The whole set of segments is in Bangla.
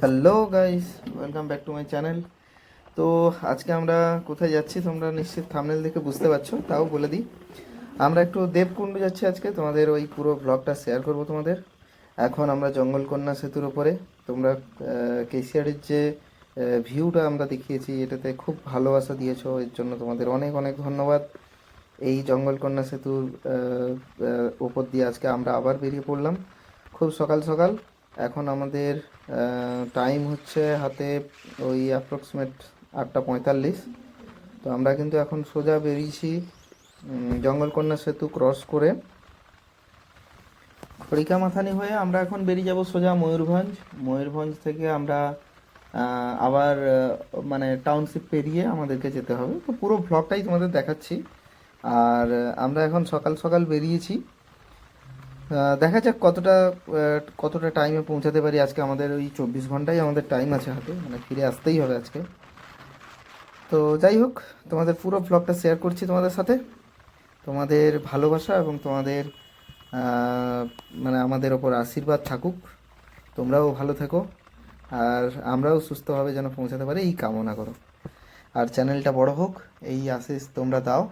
Hello guys, welcome back to my channel. তো আজকে আমরা কোথায় যাচ্ছি তোমরা নিশ্চিত থাম্বনেল দেখে বুঝতে পারছো, তাও বলে দিই। আমরা একটু দেবকুণ্ড যাচ্ছি আজকে, তোমাদের ওই পুরো ব্লগটা শেয়ার করব তোমাদের। এখন আমরা জঙ্গলকন্যা সেতুর উপরে। তোমরা কেসিআরের যে ভিউটা আমরা দেখিয়েছি, এটাতে খুব ভালোবাসা দিয়েছো, এর জন্য তোমাদের অনেক অনেক ধন্যবাদ। এই জঙ্গলকন্যা সেতুর উপর দিয়ে আজকে আমরা আবার বেরিয়ে পড়লাম খুব সকাল সকাল। এখন আমাদের টাইম হচ্ছে হাতে ওই অ্যাপ্রক্সিমেট 8:45। তো আমরা কিন্তু এখন সোজা বেরিয়েছি জঙ্গলকন্যা সেতু ক্রস করে খড়িকামাথানি হয়ে আমরা এখন বেরিয়ে যাব সোজা ময়ূরভঞ্জ। ময়ূরভঞ্জ থেকে আমরা আবার মানে টাউনশিপ পেরিয়ে আমাদেরকে যেতে হবে। তো পুরো ভ্লগটাই তোমাদের দেখাচ্ছি। আর আমরা এখন সকাল সকাল বেরিয়েছি। দেখা যাক কতটা টাইমে পৌঁছাতে পারি। আজকে আমাদের ওই 24 ঘন্টাই আমাদের টাইম আছে হাতে, মানে ফিরে আসতেই হবে আজকে। তো যাই হোক, তোমাদের পুরো ব্লগটা শেয়ার করছি তোমাদের সাথে। তোমাদের ভালোবাসা এবং তোমাদের মানে আমাদের ওপর আশীর্বাদ থাকুক। তোমরাও ভালো থেকো, আর আমরাও সুস্থভাবে যেন পৌঁছাতে পারি এই কামনা করো। আর চ্যানেলটা বড় হোক এই আশিস তোমরা দাও।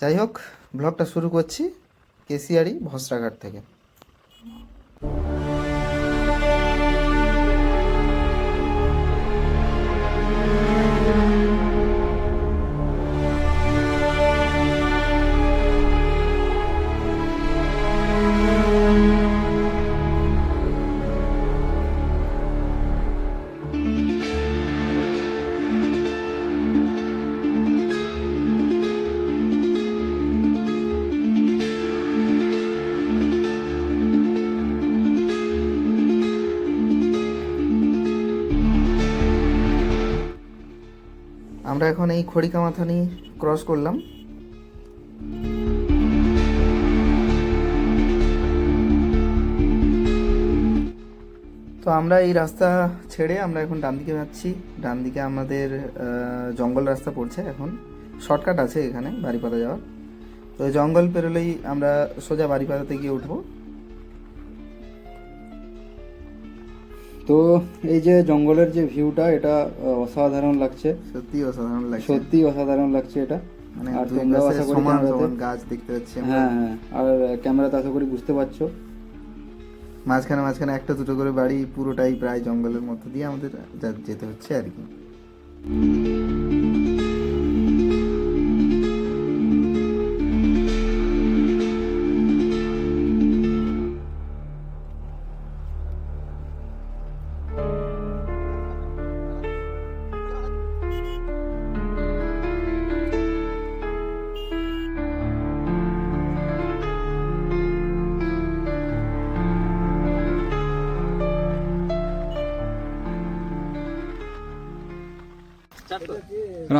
যাই হোক, ব্লগটা শুরু করছি কেসিআরই ভসরাঘাট থেকে। আমরা এখন এই খড়িকামাথানি ক্রস করলাম। তো আমরা এই রাস্তা ছেড়ে আমরা এখন ডান দিকে যাচ্ছি। ডান দিকে আমাদের জঙ্গল রাস্তা পড়ছে এখন। শর্টকাট আছে এখানে বাড়িপাদা যাওয়ার। তো জঙ্গল পেরোলেই আমরা সোজা বাড়িপাদাতে গিয়ে উঠবো। তো এই যে জঙ্গলের যে ভিউটা, এটা অসাধারণ লাগছে। সত্যি অসাধারণ লাগছে, সত্যি অসাধারণ লাগছে এটা। মানে আর দুই তোমরাও পাশে আশা করি সমান ক্যামেরাতে, সমান গাছ দেখতে পাচ্ছি আমরা। হ্যাঁ হ্যাঁ, আর ক্যামেরাতে আশা করি বুঝতে পারছো। মাঝখানে মাঝখানে একটা দুটো করে বাড়ি, পুরোটাই প্রায় জঙ্গলের মধ্যে দিয়ে আমাদের যেতে হচ্ছে আর কি।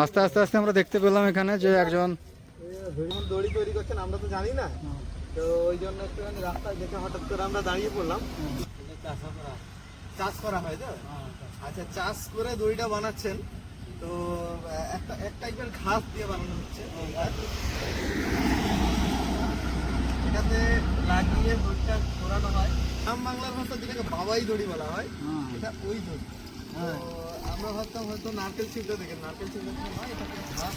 রাস্তা আস্তে আস্তে আমরা দেখতে পেলাম এখানে যে একজন দড়ি তৈরি করছেন, আমরা তো জানি না। তো ওই জন্য একটুখানি রাস্তায় দেখে হঠাৎ করে আমরা দাঁড়িয়ে পড়লাম। চাষ করা হয় তো? আচ্ছা, চাষ করে দড়িটা বানাচ্ছেন। তো এক টাইপের ঘাস দিয়ে বানানো হচ্ছে। এটাতে লাগিয়ে দড়িটা ঘোরানো হয়। গ্রাম বাংলার ভাষা যেটাকে বাবাই দড়ি বলা হয়, এটা ওই দড়ি। আমরা ভাবতাম হয়তো নারকেল ছিদ্র দেখে, নারকেল ছিদ্র নয়, এটা ঘাস।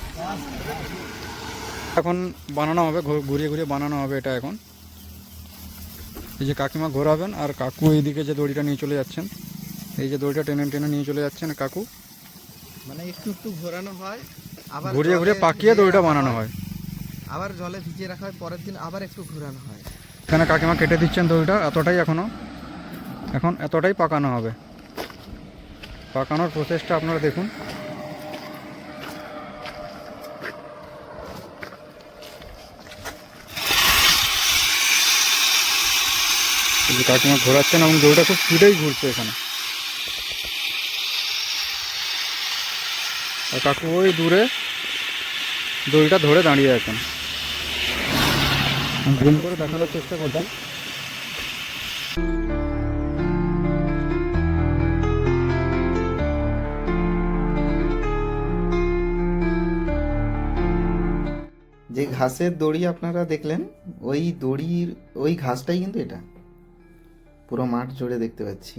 এখন বানানো হবে, ঘুরিয়ে ঘুরিয়ে বানানো হবে এটা এখন। এই যে কাকিমা ঘোরাবেন, আর কাকু এইদিকে যে দড়িটা নিয়ে চলে যাচ্ছেন, এই যে দড়িটা টেনে টেনে নিয়ে চলে যাচ্ছেন কাকু। মানে একটু একটু ঘোরানো হয়, আবার ঘুরিয়ে ঘুরিয়ে পাকিয়ে দড়িটা বানানো হয়। আবার জলে ভিজিয়ে রাখা হয়, পরের দিন আবার একটু ঘোরানো হয়। এখানে কাকিমা কেটে দিচ্ছেন দড়িটা, এতটাই এখন এতটাই পাকানো হবে। পাকানোর প্রসেসটা আপনারা দেখুন। কাকিমা ঘোরাচ্ছেন এবং দড়িটা খুব স্পিডেই ঘুরছে এখানে। আর কাকু ওই দূরে দড়িটা ধরে দাঁড়িয়ে আছেন। জুম করে দেখানোর চেষ্টা করছি। যে ঘাসের দড়ি আপনারা দেখলেন, ওই দড়ির ওই ঘাসটাই কিন্তু এটা পুরো মাঠ জুড়ে দেখতে পাচ্ছি।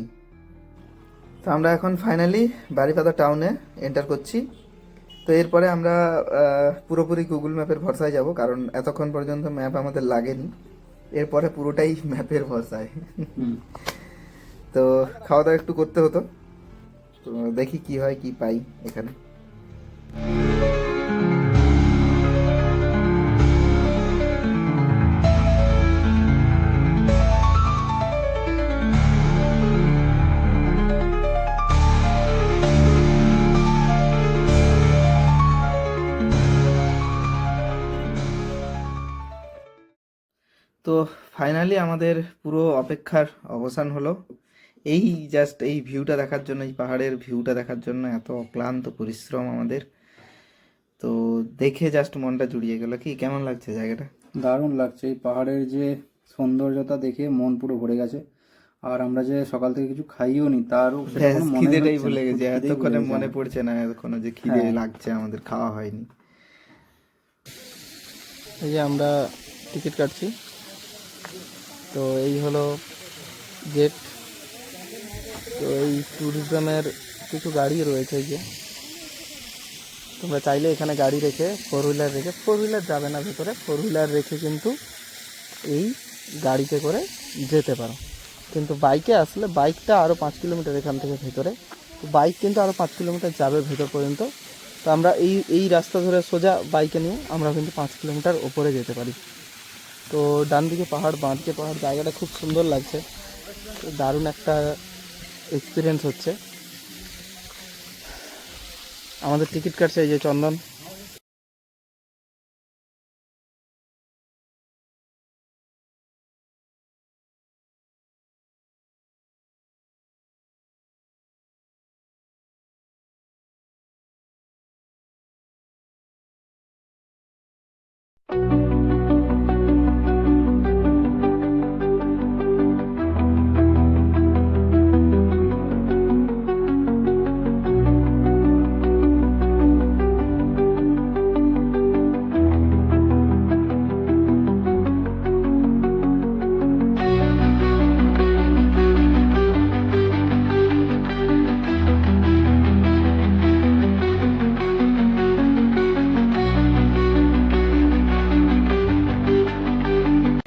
তো আমরা এখন ফাইনালি বারিপাদা টাউনে এন্টার করছি। তো এরপরে আমরা পুরোপুরি গুগল ম্যাপের ভরসায় যাব, কারণ এতক্ষণ পর্যন্ত ম্যাপ আমাদের লাগেনি। এরপরে পুরোটাই ম্যাপের ভরসায়। তো খাওয়া দাওয়া একটু করতে হতো, তো দেখি কি হয় কি পাই এখানে। তো ফাইনালি আমাদের পুরো অপেক্ষার অবসান হলো। এই জাস্ট এই ভিউটা দেখার জন্য, এই পাহাড়ের ভিউটা দেখার জন্য এত অক্লান্ত পরিশ্রম আমাদের। তো দেখে জাস্ট মনটা জুড়িয়ে গেল। কি কেমন লাগছে জায়গাটা? দারুণ লাগছে, এই পাহাড়ের যে সৌন্দর্যতা দেখে মন পুরো ভরে গেছে। আর আমরা যে সকাল থেকে কিছু খাইও নি, তারও সেটা ব্যাস, কোনো মনে খিদেটাই হচ্ছে না, ভুলে গেছে, খিদেই ভুলে এতক্ষণে গেছি মনে আমার। পড়ছে না এখনো যে খিদে হ্যাঁ। লাগছে, আমাদের খাওয়া হয়নি। এই যে আমরা টিকিট কাটছি, তো এই হলো গেট। তো এই ট্যুরিজমের কিছু গাড়ি রয়েছে, এই যে তোমরা চাইলে এখানে গাড়ি রেখে ফোর হুইলার যাবে না ভেতরে, ফোর হুইলার রেখে কিন্তু এই গাড়িতে করে যেতে পারো। কিন্তু বাইকে আসলে বাইকটা আরও 5 কিলোমিটার এখান থেকে ভেতরে, তো বাইক কিন্তু আরও 5 কিলোমিটার যাবে ভেতর পর্যন্ত। তো আমরা এই রাস্তা ধরে সোজা বাইকে নিয়ে আমরা কিন্তু 5 কিলোমিটার ওপরে যেতে পারি। তো ডান দিকে পাহাড়, বাঁ দিকে পাহাড়, জায়গাটা খুব সুন্দর লাগছে, তো দারুণ একটা এক্সপিরিয়েন্স হচ্ছে। আমাদের টিকিট কাটছে এই যে চন্দন।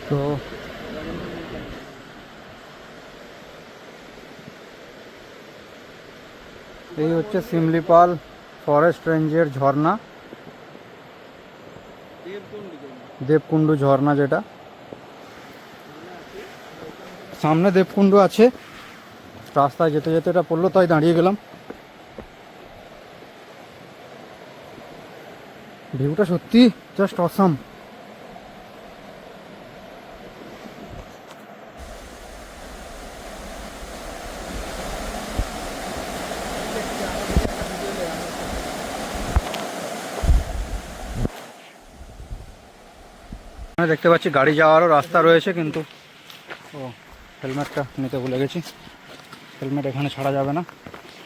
তো এই হচ্ছে শিমলিপাল ফরেস্ট রেঞ্জের ঝর্ণা, দেবকুণ্ডু ঝর্ণা, যেটা সামনে দেবকুণ্ডু আছে। রাস্তায় যেতে যেতে এটা পড়লো, তাই দাঁড়িয়ে গেলাম। ভিউটা সত্যি জাস্ট অসাম। দেখতে পাচ্ছি গাড়ি যাওয়ারও রাস্তা রয়েছে, কিন্তু ও হেলমেটটা নিতে ভুলে গেছি। হেলমেট এখানে ছাড়া যাবে না,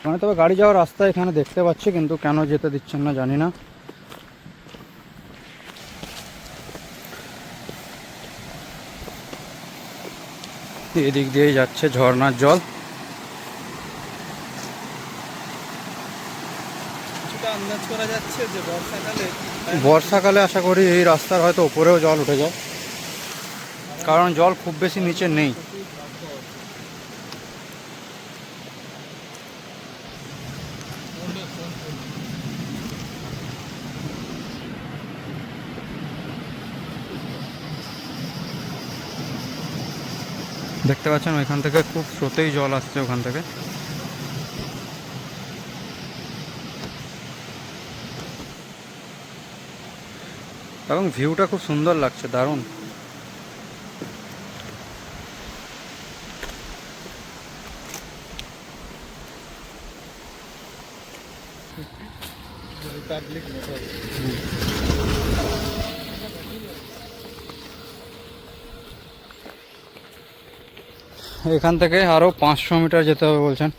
মানে তবে গাড়ি যাওয়ার রাস্তা এখানে দেখতে পাচ্ছি, কিন্তু কেন যেতে দিচ্ছেন না জানি না। এদিক দিয়েই যাচ্ছে ঝর্ণার জল। কিছুটা আন্দাজ করা যাচ্ছে যে বর্ষাকালে আশা করি এই রাস্তার হয়তো উপরেও জল উঠে যায়, কারণ জল খুব বেশি নিচে নেই। দেখতে পাচ্ছেন ওইখান থেকে খুব স্রোতেই জল আসছে ওখান থেকে। এবং ভিউটা খুব সুন্দর লাগছে, দারুণ। এখান থেকে আরো 500 মিটার যেতে হবে বলছেন।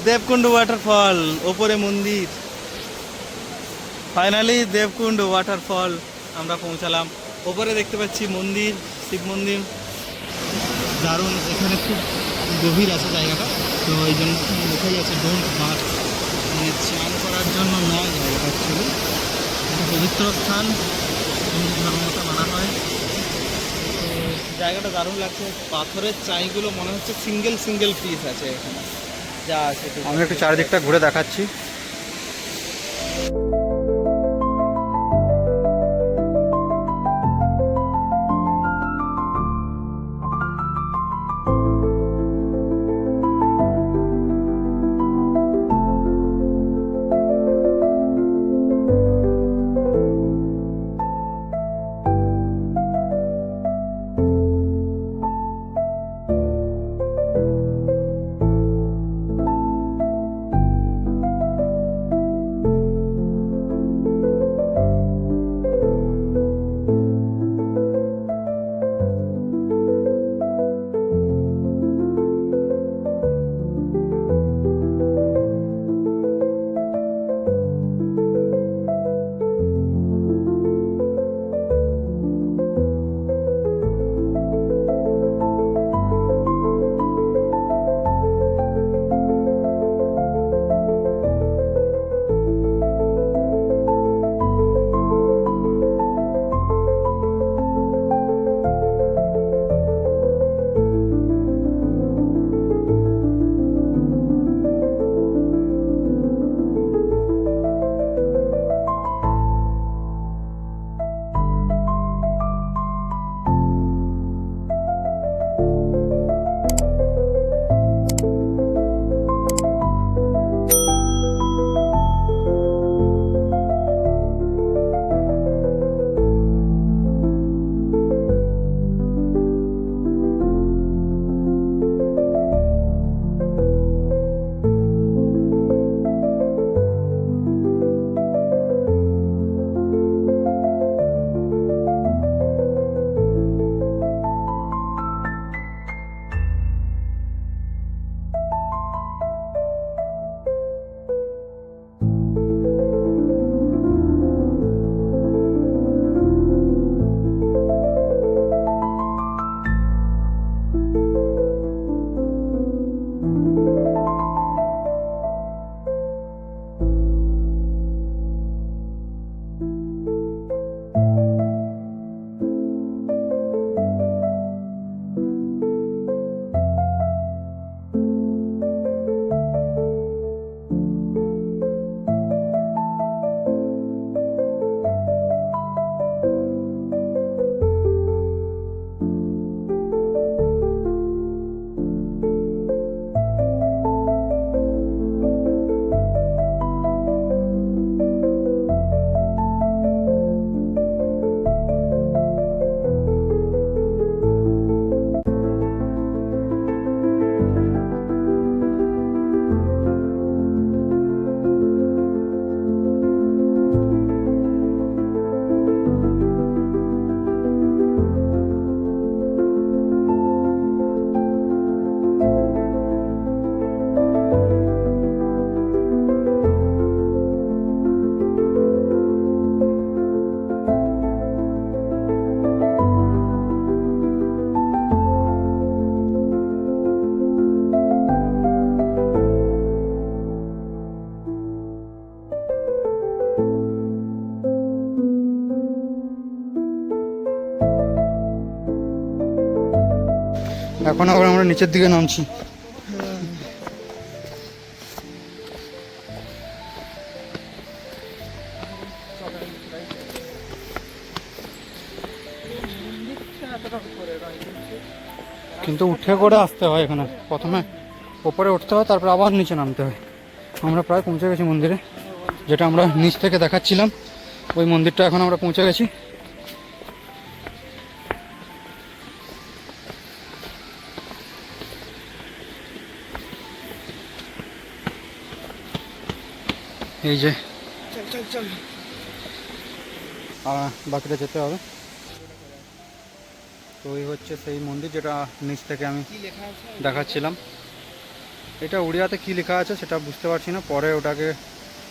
দেবকুণ্ড ওয়াটারফল, ওপরে মন্দির। ফাইনালি দেবকুণ্ড ওয়াটারফল আমরা পৌঁছালাম। ওপরে দেখতে পাচ্ছি মন্দির, শিব মন্দির, দারুণ। এখানে খুব গভীর আছে জায়গাটা, তো এই জন্য লেখাই আছে ডোন্ট বাথ, মানে স্নান করার জন্য নয় জায়গাটা। অ্যাকচুয়ালি একটা পবিত্র স্থান, হিন্দু ধর্মমতে মানা হয়। তো জায়গাটা দারুণ লাগছে। পাথরের চাইগুলো মনে হচ্ছে সিঙ্গেল সিঙ্গেল পিস আছে এখানে যা আছে। আমি একটু চারিদিকটা ঘুরে দেখাচ্ছি। এখন আবার আমরা নিচের দিকে নামছি। কিন্তু উঠে করে আসতে হয়, এখানে প্রথমে ওপরে উঠতে হয়, তারপর আবার নিচে নামতে হয়। আমরা প্রায় পৌঁছে গেছি মন্দিরে, যেটা আমরা নিচ থেকে দেখাচ্ছিলাম। ওই মন্দিরটা এখন আমরা পৌঁছে গেছি। এই যে বাকিটা যেতে হবে। তো এই হচ্ছে সেই মন্দির যেটা নিচ থেকে আমি দেখাচ্ছিলাম। এটা উড়িয়াতে কি লেখা আছে সেটা বুঝতে পারছি না, পরে ওটাকে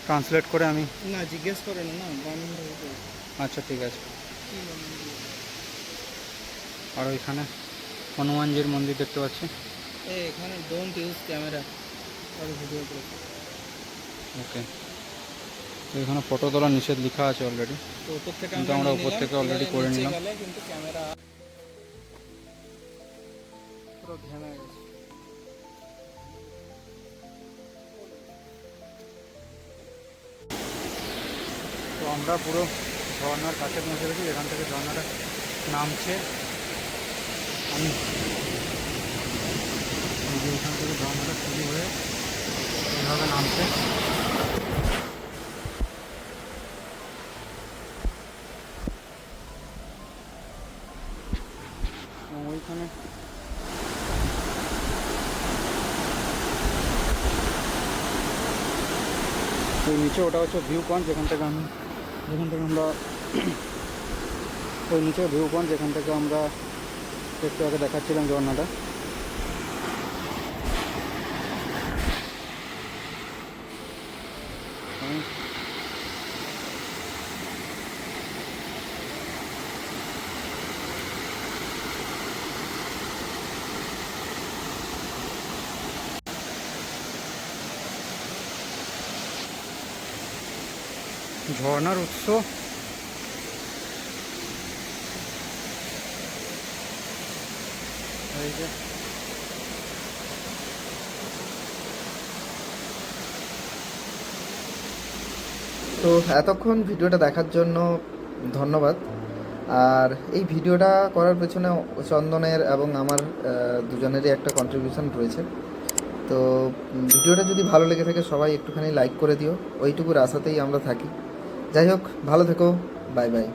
ট্রান্সলেট করে আমি। না জিজ্ঞেস করে না বানান ধরে। আচ্ছা ঠিক আছে। আর ওইখানে হনুমানজির মন্দির দেখতে পাচ্ছি। এখানে ডোন্ট ইউজ ক্যামেরা আর ভিডিও করে। ওকে, তো এখানে ফটো তোলা নিষেধ লেখা আছে অলরেডি, তো উপর থেকে কিন্তু আমরা উপর থেকে অলরেডি করে নিলাম। কিন্তু ক্যামেরা পুরো ঘেমে গেছে। তো আমরা পুরো ঝর্ণার কাছে পৌঁছে গেছি, এখান থেকে ঝর্ণাটা নামছে। আমি এই যে এখান থেকে ঝর্ণাটা শুরু হয়ে এইভাবে নামছে। এবং ওইখানে ওই নিচে ওটা হচ্ছে ভিউ পয়েন্ট, যেখান থেকে আমরা ওই নিচে ভিউ পয়েন্ট যেখান থেকে আমরা একটু আগে দেখাচ্ছিলাম ঝর্ণাটা। ঝর্ণার উৎস এই যে তো এতক্ষণ ভিডিওটা দেখার জন্য ধন্যবাদ। আর এই ভিডিওটা করার পেছনে চন্দনের এবং আমার দুজনেরই একটা কন্ট্রিবিউশন রয়েছে। তো ভিডিওটা যদি ভালো লেগে থাকে সবাই একটুখানি লাইক করে দিও, ওইটুকুর আশাতেই আমরা থাকি। যাই হোক, ভালো থেকো, বাই বাই।